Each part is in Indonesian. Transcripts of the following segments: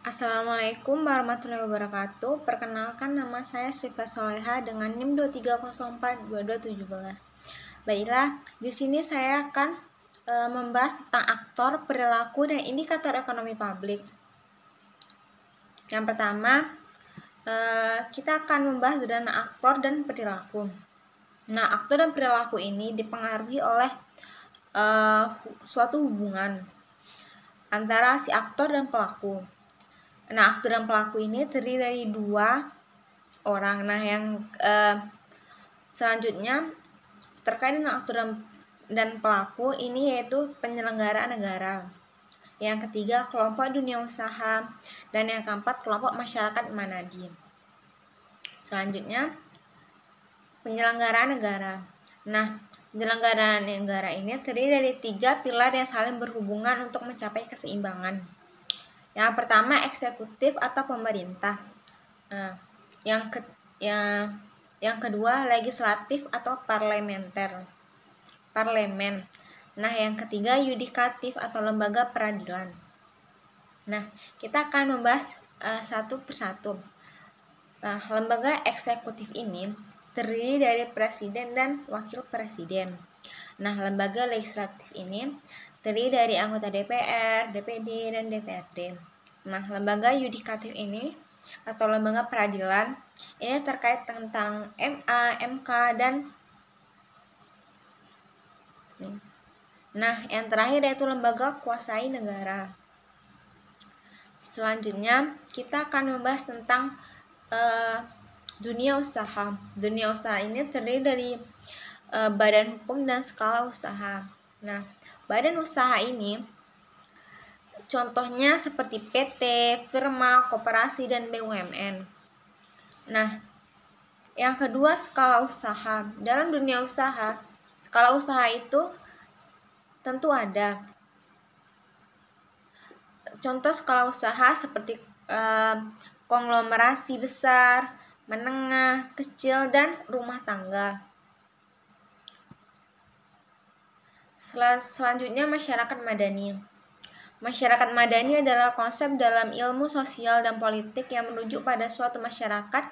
Assalamualaikum warahmatullahi wabarakatuh. Perkenalkan, nama saya Syifa Soleha dengan NIM 23042217. Baiklah, di sini saya akan membahas tentang aktor, perilaku, dan indikator ekonomi publik. Yang pertama, kita akan membahas tentang aktor dan perilaku. Nah, aktor dan perilaku ini dipengaruhi oleh suatu hubungan antara si aktor dan pelaku. Nah, aktor dan pelaku ini terdiri dari dua orang. Nah, yang selanjutnya terkait dengan aktor dan pelaku ini yaitu penyelenggara negara. Yang ketiga, kelompok dunia usaha, dan yang keempat, kelompok masyarakat Manadi. Selanjutnya, penyelenggaraan negara. Nah, penyelenggaraan negara ini terdiri dari 3 pilar yang saling berhubungan untuk mencapai keseimbangan. Yang pertama, eksekutif atau pemerintah. Yang kedua, legislatif atau parlemen. Nah, yang ketiga, yudikatif atau lembaga peradilan. Nah, kita akan membahas satu persatu. Nah, lembaga eksekutif ini terdiri dari presiden dan wakil presiden. Nah, lembaga legislatif ini terdiri dari anggota DPR, DPD, dan DPRD. Nah, lembaga yudikatif ini atau lembaga peradilan ini terkait tentang MA, MK, dan yang terakhir yaitu lembaga kuasai negara. Selanjutnya, kita akan membahas tentang dunia usaha. Dunia usaha ini terdiri dari badan hukum dan skala usaha. Nah, badan usaha ini contohnya seperti PT, firma, koperasi, dan BUMN. Nah, yang kedua, skala usaha. Dalam dunia usaha, skala usaha itu tentu ada. Contoh skala usaha seperti konglomerasi besar, menengah, kecil, dan rumah tangga. Selanjutnya, masyarakat madani. Masyarakat madani adalah konsep dalam ilmu sosial dan politik yang merujuk pada suatu masyarakat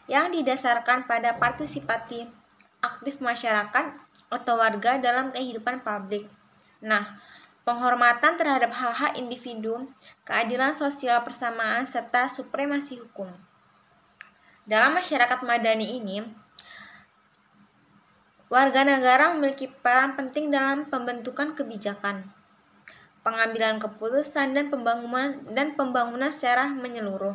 yang didasarkan pada partisipasi aktif masyarakat atau warga dalam kehidupan publik. Nah, penghormatan terhadap hak-hak individu, keadilan sosial persamaan, serta supremasi hukum. Dalam masyarakat madani ini, warga negara memiliki peran penting dalam pembentukan kebijakan, pengambilan keputusan, dan pembangunan secara menyeluruh.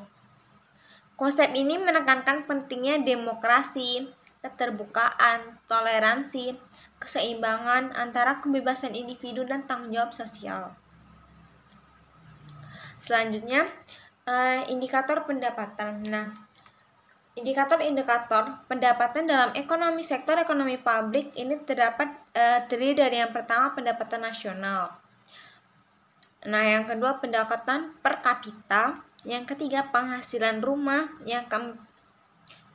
Konsep ini menekankan pentingnya demokrasi, keterbukaan, toleransi, keseimbangan antara kebebasan individu dan tanggung jawab sosial. Selanjutnya, indikator pendapatan. Nah, indikator pendapatan dalam sektor ekonomi publik ini terdiri dari yang pertama, pendapatan nasional. Nah, yang kedua, pendapatan per kapita. Yang ketiga, penghasilan rumah. Yang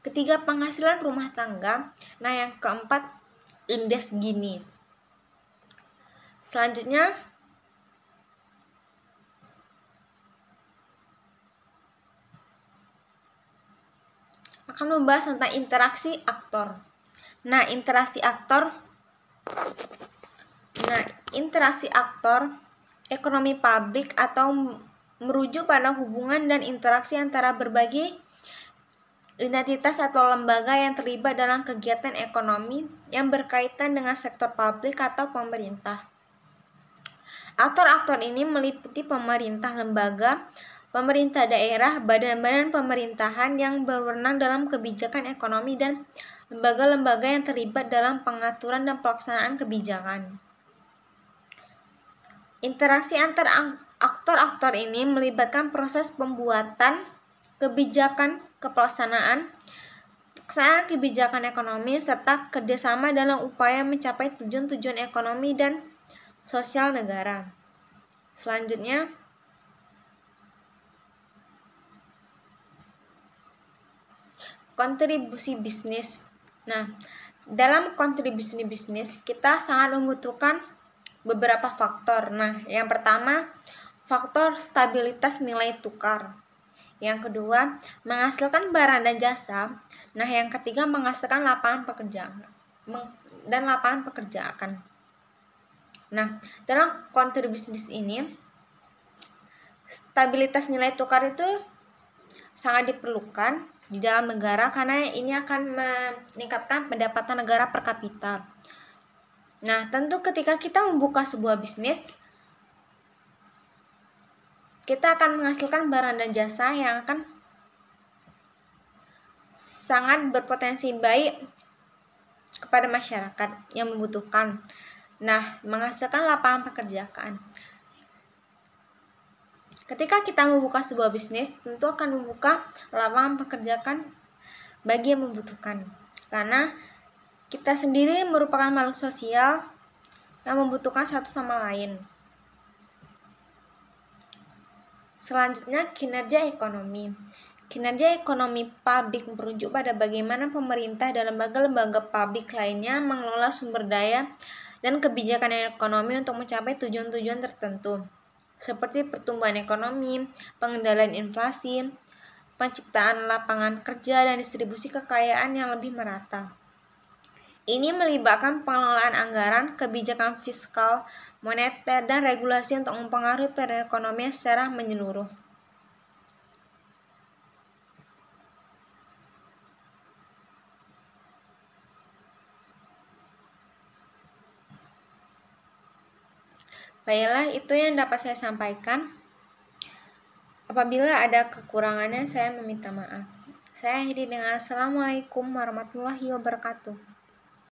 ketiga, penghasilan rumah tangga. Nah, yang keempat, indeks Gini. Selanjutnya, akan membahas tentang interaksi aktor. Nah, interaksi aktor ekonomi publik atau merujuk pada hubungan dan interaksi antara berbagai identitas atau lembaga yang terlibat dalam kegiatan ekonomi yang berkaitan dengan sektor publik atau pemerintah. Aktor-aktor ini meliputi pemerintah lembaga, pemerintah daerah, badan-badan pemerintahan yang berwenang dalam kebijakan ekonomi, dan lembaga-lembaga yang terlibat dalam pengaturan dan pelaksanaan kebijakan. Interaksi antar aktor-aktor ini melibatkan proses pembuatan kebijakan, pelaksanaan kebijakan ekonomi, serta kerjasama dalam upaya mencapai tujuan-tujuan ekonomi dan sosial negara. Selanjutnya, kontribusi bisnis. Nah, dalam kontribusi bisnis kita sangat membutuhkan beberapa faktor. Nah, yang pertama, faktor stabilitas nilai tukar. Yang kedua, menghasilkan barang dan jasa. Nah, yang ketiga, menghasilkan lapangan pekerjaan dan lapangan pekerjaan. Nah, dalam konteks bisnis ini, stabilitas nilai tukar itu sangat diperlukan di dalam negara karena ini akan meningkatkan pendapatan negara per kapita. Nah, tentu ketika kita membuka sebuah bisnis, kita akan menghasilkan barang dan jasa yang akan sangat berpotensi baik kepada masyarakat yang membutuhkan. Nah, menghasilkan lapangan pekerjaan. Ketika kita membuka sebuah bisnis, tentu akan membuka lapangan pekerjaan bagi yang membutuhkan. Karena kita sendiri merupakan makhluk sosial yang membutuhkan satu sama lain. Selanjutnya, kinerja ekonomi. Kinerja ekonomi publik merujuk pada bagaimana pemerintah dan lembaga-lembaga publik lainnya mengelola sumber daya dan kebijakan ekonomi untuk mencapai tujuan-tujuan tertentu, seperti pertumbuhan ekonomi, pengendalian inflasi, penciptaan lapangan kerja, dan distribusi kekayaan yang lebih merata. Ini melibatkan pengelolaan anggaran, kebijakan fiskal, moneter, dan regulasi untuk mempengaruhi perekonomian secara menyeluruh. Baiklah, itu yang dapat saya sampaikan. Apabila ada kekurangannya, saya meminta maaf. Saya akhiri dengan Assalamualaikum warahmatullahi wabarakatuh.